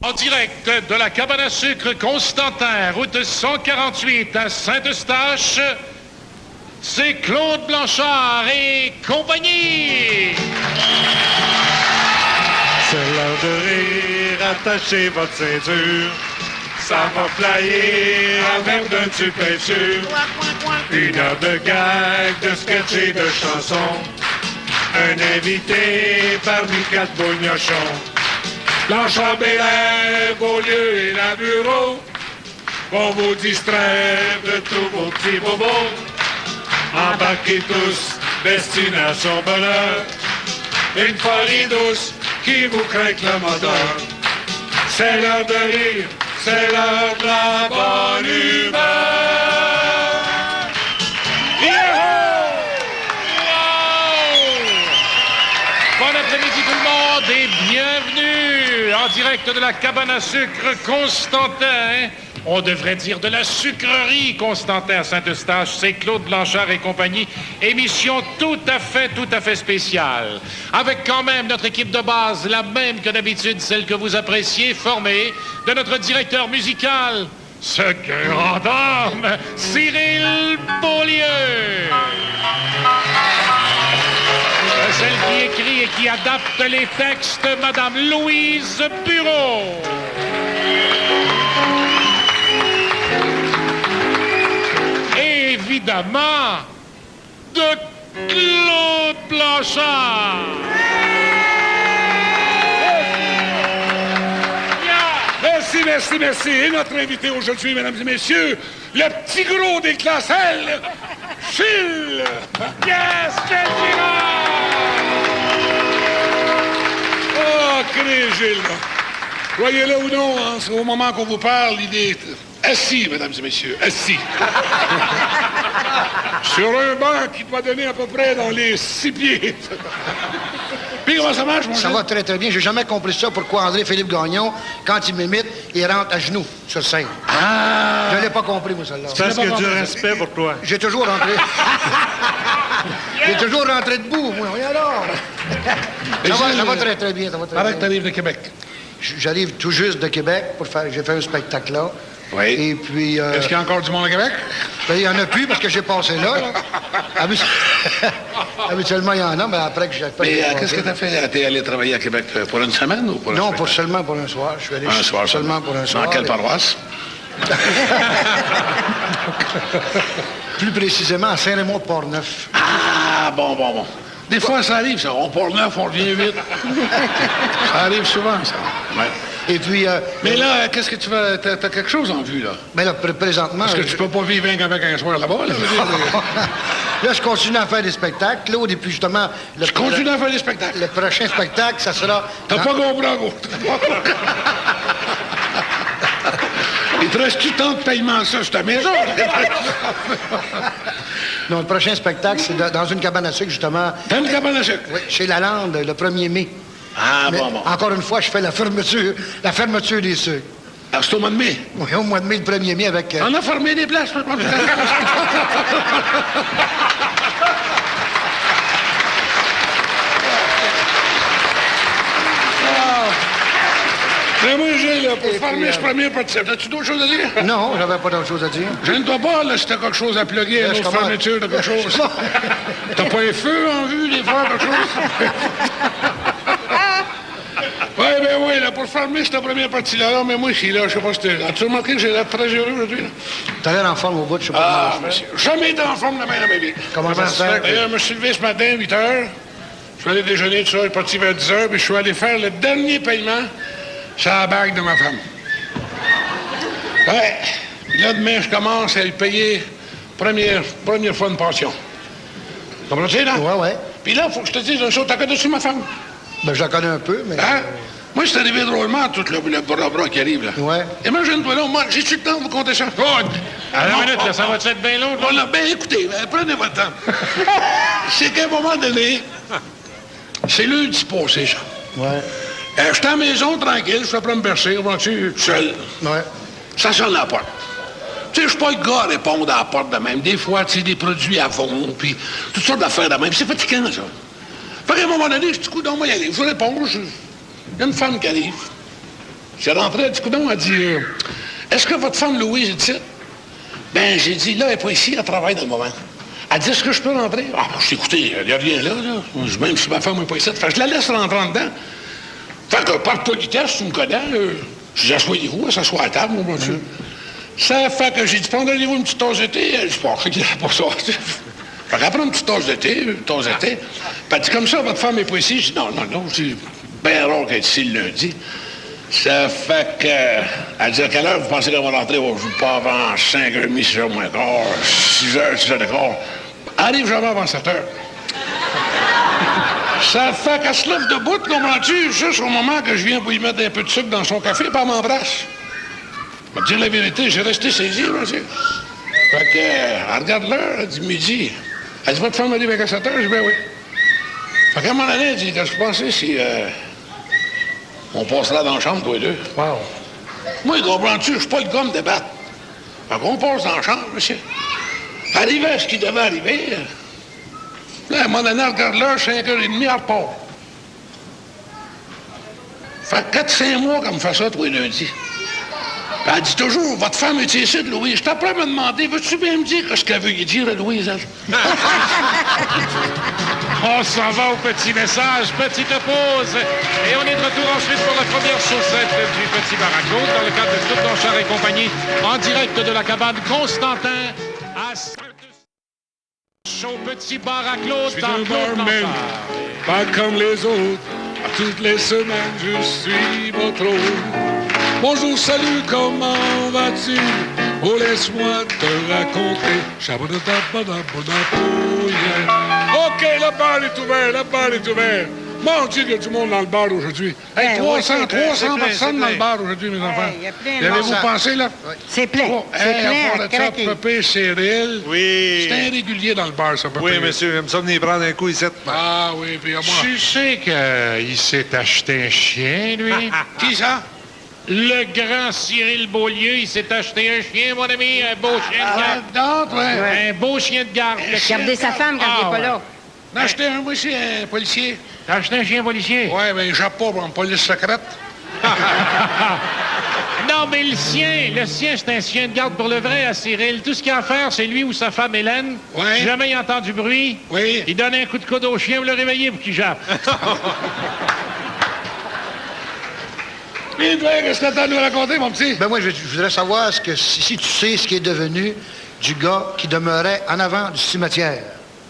En direct de la cabane à sucre Constantin, route 148 à Saint-Eustache, c'est Claude Blanchard et compagnie. C'est l'heure de rire, attachez votre ceinture. Ça va flyer avec d'un tube peinture. Une heure de gag, de sketch et de chansons. Un invité parmi quatre bougnochons. Blanchard, Bélair, Beaulieu et la Bureau vont vous distraire de tous vos petits bobos. Embarquez tous, destination bonheur. Une folie douce qui vous craque le moteur. C'est l'heure de rire, c'est l'heure de la bonne humeur. Yeah! Wow! Bon après-midi tout le monde et bienvenue en direct de la cabane à sucre Constantin. On devrait dire de la sucrerie Constantin à Saint-Eustache. C'est Claude Blanchard et compagnie. Émission tout à fait spéciale. Avec quand même notre équipe de base, la même que d'habitude, celle que vous appréciez, formée de notre directeur musical, ce grand homme, Cyril Beaulieu. Celle qui écrit et qui adapte les textes, Madame Louise Bureau. Évidemment, de Claude Blanchard. Merci. Et notre invité aujourd'hui, mesdames et messieurs, le petit gros des classes L, Gilles. Yes, quel Oh, crée Gilles. Croyez-le ou non, hein, au moment qu'on vous parle, il est assis, mesdames et messieurs, assis. Sur un banc qui doit donner à peu près dans les 6 pieds. Puis comment ça marche, mon Ça Gilles? va très bien. J'ai jamais compris ça. Pourquoi André-Philippe Gagnon, quand il m'imite, il rentre à genoux sur scène. Ah! Je l'ai pas compris, moi, celle-là. Parce que du respect pour toi. J'ai toujours rentré... J'ai toujours rentré debout, moi. Oui, alors? Ça va très bien. Ça va très Avec bien. t'arrives de Québec. J'arrive tout juste de Québec pour faire... J'ai fait un spectacle là. Oui. Et puis... Est-ce qu'il y a encore du monde à Québec? Ben, il y en a plus parce que j'ai passé là. Habituellement, il y en a, mais après que j'ai fait... Mais qu'est-ce que tu as fait? T'es allé travailler à Québec pour une semaine ou pour un Non, spectacle? seulement pour un soir. Je suis allé Un soir seulement pour un soir. Dans quelle paroisse? Plus précisément à Saint-Raymond-de-Port-Neuf. Ah, bon. Des fois, ça arrive, ça. On part neuf, on revient vite. Ça arrive souvent, ça. Ouais. Et puis... Mais là, qu'est-ce que tu vas... T'as quelque chose en vue, là? Mais là, présentement... Parce que tu peux pas vivre avec un soir là-bas, là. Là, je continue à faire des spectacles, Claude, et puis justement... Tu continues à faire des spectacles? Le prochain spectacle, ça sera... T'as pas compris, gros. Il te reste-tu tant de paiement, ça, sur ta maison? Non, le prochain spectacle, c'est dans une cabane à sucre, justement. T'as une cabane à sucre? Oui, chez Lalande, le 1er mai. Ah, Mais, bon. encore une fois, je fais la fermeture des sucres. Alors, c'est au mois de mai? Oui, au mois de mai, le 1er mai, avec... On a fermé des places. Mais moi, j'ai, là, pour fermer ce premier participant, as-tu d'autres choses à dire? Non, j'avais pas d'autre chose à dire. Gêne-toi pas, là, si t'as quelque chose à plugger, Là, une je autre commence. fermeture de quelque chose. T'as pas un feu en vue, des fois, quelque chose? Oui, là, pour fermer cette première partie-là, là, mais moi, ici, là, je sais pas si t'es... As-tu remarqué que j'ai l'air très heureux aujourd'hui, là? T'as l'air en forme au bout, je sais pas Ah, comment... monsieur, jamais été en forme de main dans ma vie. Comment ça se fait? D'ailleurs, je me suis levé ce matin, 8 h. Je suis allé déjeuner, tout ça, je suis parti vers 10 h, puis je suis allé faire le dernier paiement sur la bague de ma femme. Ouais. Puis là, demain, je commence à lui payer première fois une pension. Comprends-tu, là? Ouais. Puis là, il faut que je te dise une chose. T'as connu ma femme? Ben, je la connais un peu, mais... Hein? Moi, c'est arrivé drôlement, tout le bras qui arrive, là. Ouais. Imagine-toi, là, moi, j'ai-tu le temps de vous compter ça? À la minute, là, ça va être bien long? Voilà, ben écoutez, prenez votre temps. C'est qu'à un moment donné, c'est l'heure d'y passer, ça. Ouais. J'étais à la maison, tranquille, je suis après me bercer, vois-tu, seul. Ouais. Ça sonne à la porte. Tu sais, je suis pas le gars à répondre à la porte de même. Des fois, tu sais, des produits à fond, puis toutes sortes d'affaires de même. C'est fatigant, ça. Fait qu'à un moment donné, je dis, écoute, donc, moi, y aller. Je réponds, il y a une femme qui arrive. J'ai rentré, elle dit, coudonc, elle dit, est-ce que votre femme Louise est ici? Ben, j'ai dit, là, elle n'est pas ici, elle travaille dans le moment. Elle dit, est-ce que je peux rentrer? Ah, ben, je dis, écoutez, il n'y a rien là. Même si ma femme n'est pas ici. Fait que je la laisse rentrer en dedans. Fait que, par politesse, tu me connais, je dis, asseyez-vous, elle s'assoit à la table, mon Dieu. Ça fait que j'ai dit, prendrez-vous une petite tasse de thé? Elle dit, pas ça. Fait qu'elle prend une petite tasse de thé, Puis elle dit, comme ça, votre femme n'est pas ici. Je dis, non, c'est bien rare qu'elle est ici le lundi. Ça fait que... Elle dit, à quelle heure vous pensez qu'elle va rentrer? Je ne pas avant 5h30, 6h moins quart, 6h, 6h15. Arrive jamais avant 7h. Ça fait qu'elle se lève debout, comprends-tu, juste au moment que je viens pour lui mettre un peu de sucre dans son café, puis elle m'embrasse. Je vais te dire la vérité, j'ai resté saisi, là, tu sais. Fait que, elle regarde l'heure, elle dit midi. Elle dit, votre femme arrive à 7h? Je dis, ben oui. Fait qu'à un moment donné, elle dit, qu'est-ce que je pensais si... on passera dans la chambre, toi et deux. Wow. Moi, comprends-tu, je suis pas le gars de débattre. Fait qu'on passe dans la chambre, monsieur. Arrivé à ce qui devait arriver, là, à un moment donné, elle regarde l'heure, 5h30, elle repart. Fait 4-5 mois qu'elle me fait ça tous les lundis. Puis elle dit toujours, votre femme est ici de Louise. Je t'apprends à me demander, veux-tu bien me dire ce qu'elle veut y dire à Louise, elle? On s'en va au petit message, petite pause. Et on est de retour ensuite pour la première chaussette du Petit Bar à Claude dans le cadre de Claude Blanchard et compagnie en direct de la cabane Constantin à Saint-Eustache au Petit Bar à Claude Je suis dans un Claude barman, Blanchard. pas comme les autres. Toutes les semaines, je suis votre hôte. Bonjour, salut, comment vas-tu? Oh, laisse-moi te raconter. OK, le bar est ouvert. Mon Dieu, il y a du monde dans le bar aujourd'hui. Hey, 300 personnes dans le bar aujourd'hui, mes enfants. Il y a plein Y de avez-vous monde. pensé, là? C'est plein. C'est Hey, plein à à part de ça, craquer. Pépé, Cyril. Oui. C'est un régulier dans le bar, ça, Pépé. Oui, monsieur, j'aime ça venir prendre un coup ici. Ah oui, puis à moi. Tu sais qu'il s'est acheté un chien, lui? Qui ça? Le grand Cyril Beaulieu, il s'est acheté un chien, mon ami, un beau chien de garde. D'autres, ouais. Un beau chien de garde. Regardez sa femme quand il n'est pas là. J'en ai acheté un, moi, c'est un policier. T'as acheté un chien policier? Ouais, ben, j'ai pas en police secrète. Non, mais le sien, c'est un chien de garde pour le vrai à Cyril. Tout ce qu'il a à faire, c'est lui ou sa femme Hélène. Ouais. Si jamais il entend du bruit, Oui. il donne un coup de coude au chien pour le réveiller pour qu'il jappe. Et toi, qu'est-ce que t'as à nous raconter, mon petit? Ben moi, je voudrais savoir si tu sais ce qui est devenu du gars qui demeurait en avant du cimetière.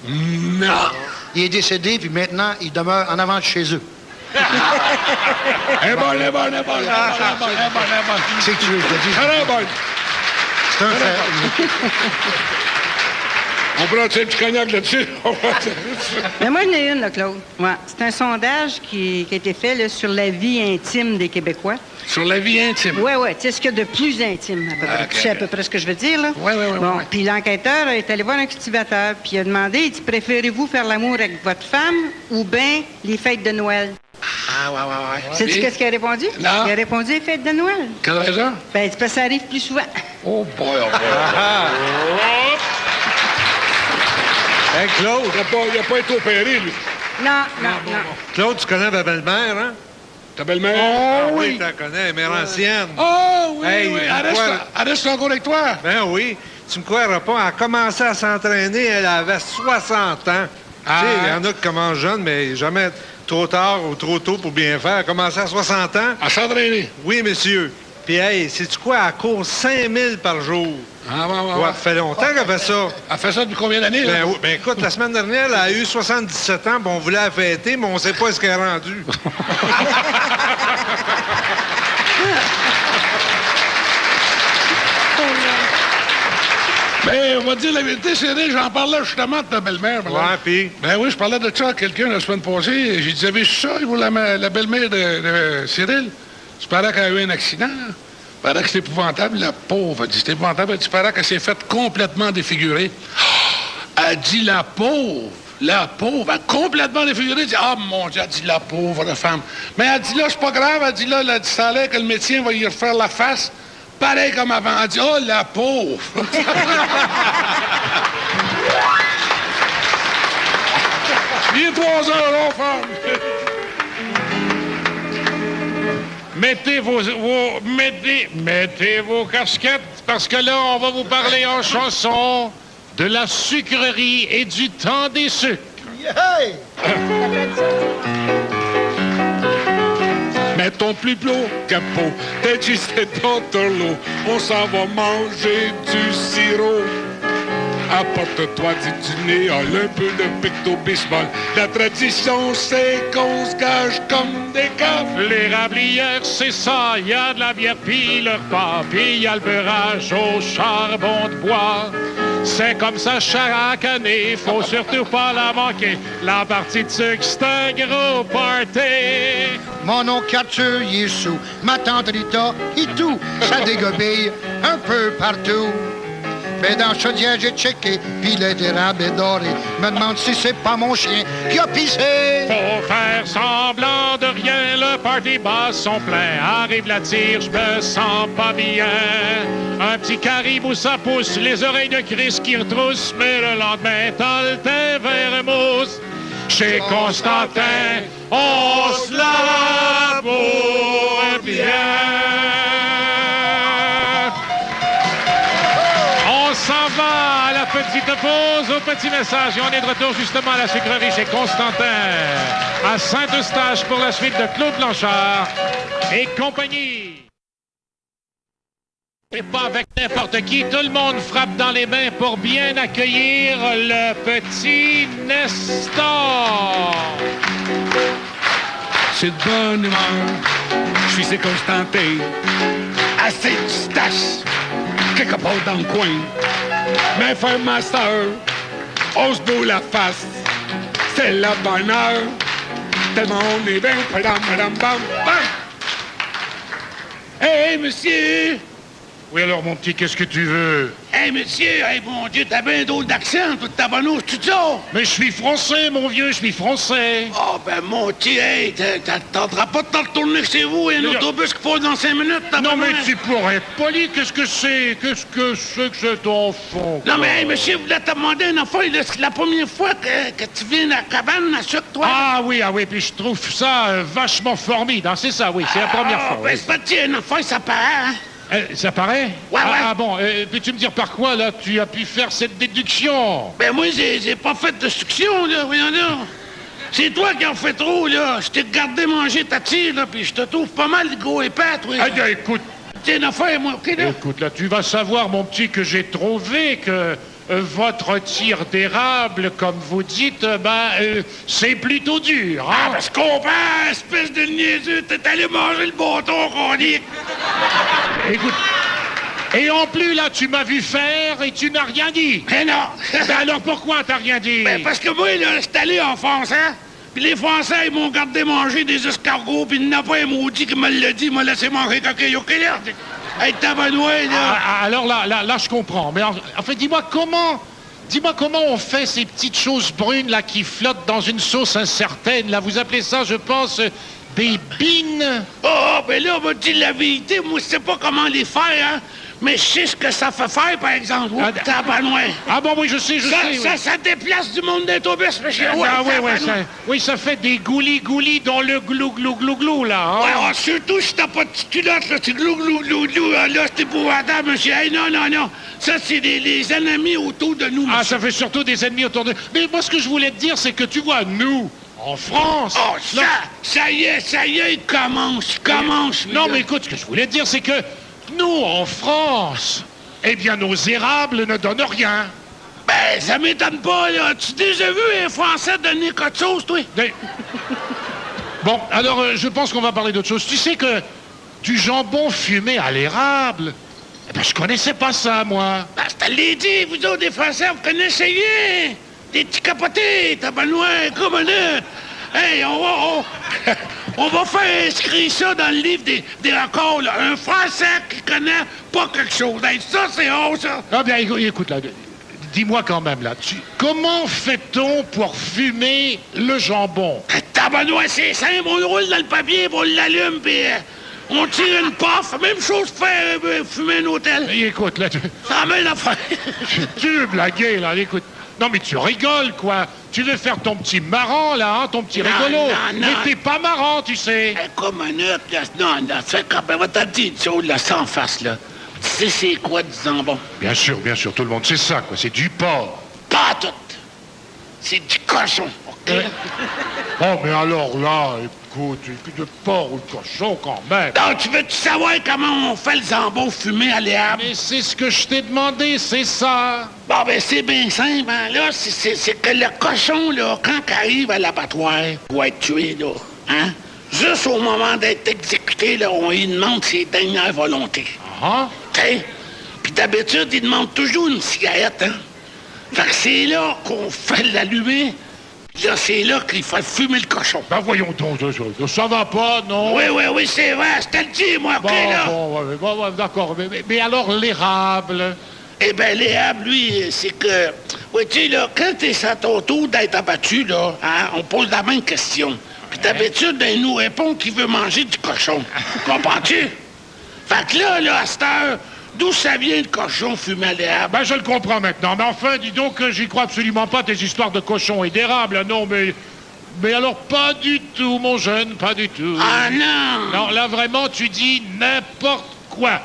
Non. Il est décédé, puis maintenant, il demeure en avant de chez eux. Elle est bonne. C'est que tu veux, je te dis. Très bonne. C'est un fait. On prend un petit cognac là-dessus. Mais moi, j'en ai une, là, Claude. Ouais. C'est un sondage qui a été fait là, sur la vie intime des Québécois. Sur la vie intime. Oui, oui. Tu sais ce qu'il y a de plus intime, à peu près. Ok, Tu sais à ok. peu près ce que je veux dire, là? Oui. Bon, puis l'enquêteur est allé voir un cultivateur, puis il a demandé, il dit, préférez-vous faire l'amour avec votre femme ou bien les fêtes de Noël? Ah, ouais. Sais-tu Et? qu'est-ce qu'il a répondu? Non. Il a répondu les fêtes de Noël. Quelle raison? Ben, il dit, parce que ça arrive plus souvent. Oh boy. Hey, Claude. Il a pas été opéré, lui. Non. Claude, tu connais ma belle-mère, hein? Ta belle-mère? Ah oui, tu la connais, mère ancienne. Oh, oui, Hey, oui. quoi? Elle reste encore avec toi. Ben oui, tu me croiras pas, elle a commencé à s'entraîner, elle avait 60 ans. Ah. Tu sais, il y en a qui commencent jeunes, mais jamais trop tard ou trop tôt pour bien faire. Elle a commencé à 60 ans. À s'entraîner. Oui, monsieur. Puis, hey, sais-tu quoi? Elle court 5000 par jour. Ah, ouais. Ouais, ça fait longtemps qu'elle fait ça. Elle fait ça depuis combien d'années, là? Ben, oui, ben écoute, la semaine dernière, elle a eu 77 ans, puis on voulait la fêter, mais on sait pas ce qu'elle est rendue. Ben, on va te dire la vérité, Cyril, j'en parlais justement de ta belle-mère. madame. Ouais, puis... Ben oui, je parlais de ça à quelqu'un la semaine passée. J'ai dit, avez-vous ça, vous, la belle-mère de Cyril? Tu paraît qu'elle a eu un accident, là. Paraît que c'est épouvantable, la pauvre. Elle dit, c'est épouvantable. Elle dit, paraît qu'elle s'est faite complètement défigurer. Elle dit, la pauvre, elle a complètement défigurée. Elle dit, ah, mon Dieu, elle dit, la pauvre femme. Mais elle dit, là, c'est pas grave. Elle dit, là, ça a l'air que le médecin va y refaire la face. Pareil comme avant. Elle dit, oh, la pauvre. Il est 3 heures, femme. Mettez vos casquettes, parce que là, on va vous parler en chanson de la sucrerie et du temps des sucres. Hey! Mets ton plus beau capot, t'es juste dans l'eau. On s'en va manger du sirop. Apporte-toi du néol, un peu de pecto-bismol. La tradition, c'est qu'on se gage comme des caves. L'érablière, c'est ça, y a de la bière pis le repas, pis y a le beurrage au charbon de bois. C'est comme ça chaque année, faut surtout pas la manquer. La partie de sucre, c'est un gros party. Mon oncle Arthur, il est sous. Ma tante Rita, et tout. Ça dégobille un peu partout. Mais dans le chaudière, j'ai checké, puis le d'érable est doré. Me demande si c'est pas mon chien qui a pissé. Faut faire semblant de rien, le party bas sont pleins. Arrive la tire, je me sens pas bien. Un petit caribou, ça pousse, les oreilles de Chris qui retroussent. Mais le lendemain, t'as le thé vert mousse. Chez Constantin, on se laboure bien. On s'en va à la petite pause, au petit message. Et on est de retour justement à la sucrerie chez Constantin, à Saint-Eustache pour la suite de Claude Blanchard et compagnie. Et pas avec n'importe qui, tout le monde frappe dans les mains pour bien accueillir le petit Nestor. C'est de bonne humeur, je suis c'est Constantin. À Saint-Eustache, quelque part dans le coin. Mais frère, ma soeur, on se boue la face. C'est la bonne heure. Tellement on est bien, padam, padam, bam, bam. Hey, monsieur! Oui alors mon petit, qu'est-ce que tu veux? Hey, monsieur, hey, mon Dieu, t'as bien d'autres d'accent, toute ta bonne tu dis ça? Mais je suis français, mon vieux, je suis français. Oh, ben, mon Dieu, hey, t'entendras pas de t'en retourner chez vous, un autobus qui passe dans 5 minutes, Non, mais tu pourrais être poli, qu'est-ce que c'est? Qu'est-ce que c'est que cet enfant? Non, mais, hey, monsieur, je voulais te demander une affaire, là, c'est la première fois que tu viens à la cabane à sucre, toi? Ah oui, puis je trouve ça vachement formidable, hein, c'est ça, oui, c'est la première fois. Ben, Oui. c'est pas dire une affaire, ça paraît, hein? Ça paraît? Ouais, ouais. Ah bon, peux-tu me dire par quoi, là, tu as pu faire cette déduction? Ben, moi, j'ai pas fait de succion, là, voyons donc. C'est toi qui en fais trop, là. Je t'ai regardé manger ta tire, là, puis je te trouve pas mal gros épais, toi. Écoute, Tiens, une affaire, moi, OK, là? écoute, là, tu vas savoir, mon petit, que j'ai trouvé que votre tire d'érable, comme vous dites, c'est plutôt dur, hein? Ah, ben, je comprends, espèce de niaiseux. T'es allé manger le bâton qu'on dit. Écoute, et en plus, là, tu m'as vu faire et tu n'as rien dit. Mais non. Ben alors pourquoi t'as rien dit? Ben, parce que moi, là, j'étais allé en France, hein? Puis les Français, ils m'ont gardé manger des escargots, puis il n'y en a pas un maudit qui me l'a dit, il m'a laissé manger coquille au là. Hey, tabanouais, là. Alors là, je comprends. Mais en fait, dis-moi comment on fait ces petites choses brunes, là, qui flottent dans une sauce incertaine, là. Vous appelez ça, je pense, des bines? Oh, ben là, on m'a dit la vérité. Moi, je sais pas comment les faire, hein? Mais je sais ce que ça fait faire, par exemple. Oh, tabanouais. Ah bon, oui, je sais, Ça déplace du monde d'autobus, monsieur. Oui, ça fait des goulis dans le glou, là. Hein? Ouais, oh, surtout si t'as pas de culotte, là, c'est glou, là, c'est épouvantable, monsieur. Hey, non. Ça, c'est les ennemis autour de nous, monsieur. Ah, ça fait surtout des ennemis autour de... Mais moi, ce que je voulais te dire, c'est que, tu vois, nous, en France... Oh, ça y est, il commence. Non, mais écoute, ce que je voulais te dire, c'est que nous, en France, eh bien, nos érables ne donnent rien. Ben, ça m'étonne pas, là. Tu déjà vu un Français donner quelque chose, toi? Bon, alors, je pense qu'on va parler d'autre chose. Tu sais que du jambon fumé à l'érable, eh ben, je connaissais pas ça, moi. Ben, je te l'ai dit, vous autres, des Français, vous connaissez rien. Des petits capotés, tabanouais, comme là. Hey, on va faire inscrire ça dans le livre des records, là. Un Français qui connaît pas quelque chose. Hey, ça, c'est haut, ça. Ah bien, écoute, là, dis-moi quand même, là, comment fait-on pour fumer le jambon? Tabanouais, c'est simple. On le roule dans le papier, puis on l'allume, puis on tire une puff. Même chose pour faire fumer un hôtel. Écoute, là, Ça amène l'affaire. tu veux blaguer, là, écoute. Non, mais tu rigoles, quoi. Tu veux faire ton petit marrant, là, hein, ton petit Non, rigolo. non, Mais non. t'es pas marrant, tu sais. Comme un autre, là. Non, c'est quand même, va te dire une chose, là, sans face, là. Tu sais c'est quoi du jambon? Bien sûr, tout le monde sait ça, quoi. C'est du porc. Pas tout. C'est du cochon, OK? Oh, mais alors là, écoute, de porc ou de cochon, quand même. Donc, tu veux-tu savoir comment on fait le jambon fumé à l'éable? Mais c'est ce que je t'ai demandé, c'est ça. Bon, ben, c'est bien simple, hein. Là, c'est que le cochon, là, quand il arrive à l'abattoir, doit être tué, là, hein? Juste au moment d'être exécuté, là, on lui demande ses dernières volontés. Ah, Tu sais? Puis d'habitude, il demande toujours une cigarette, hein? Fait que c'est là qu'on fait l'allumer. Puis là, c'est là qu'il faut fumer le cochon. ben voyons donc, ça va pas, non? Oui, c'est vrai, je te le dis, moi, OK, là? Bon, d'accord, mais alors l'érable? Eh bien, l'éable, lui, c'est que... Oui, tu sais, là, quand t'es à ton tour d'être abattu, là, hein, on pose la même question. Puis d'habitude, il nous répond qu'il veut manger du cochon. Comprends-tu? Fait que là, à cette heure, d'où ça vient le cochon fumé à l'éable? Ben, je le comprends maintenant. Mais enfin, dis donc que j'y crois absolument pas, tes histoires de cochons et d'érable. Non, mais alors, pas du tout, mon jeune, pas du tout. Ah non! Non, là, vraiment, tu dis n'importe quoi.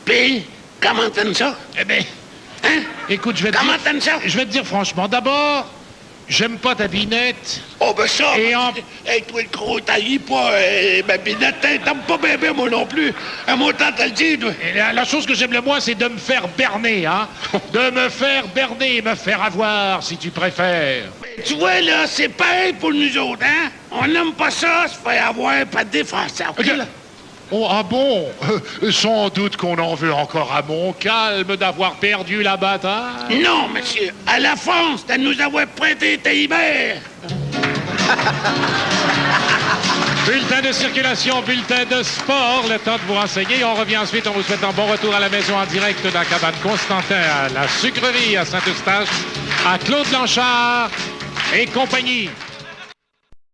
Puis, comment t'aimes ça? Eh ben, Hein? écoute, je vais te Comment dire... t'aimes ça? Je vais te dire franchement, d'abord, j'aime pas ta binette. Oh, ben ça... Et en- Hey, toi, le gros taillis, pas... ma binette, t'aimes pas bébé, moi non plus. Moi, tant te le dire, toi. Et la chose que j'aime le moins, c'est de me faire berner, hein. De me faire berner, me faire avoir, si tu préfères. Tu vois, là, c'est pareil pour nous autres, hein? On n'aime pas ça, se faire avoir, pas de défense, OK, là? Oh, ah bon? Sans doute qu'on en veut encore à mon calme d'avoir perdu la bataille. Non, monsieur. À la France de nous avoir prêté Taillibert. Bulletin de circulation, bulletin de sport, le temps de vous renseigner. On revient ensuite, on vous souhaite un bon retour à la maison en direct de la cabane Constantin à la sucrerie à Saint-Eustache, à Claude Blanchard et compagnie.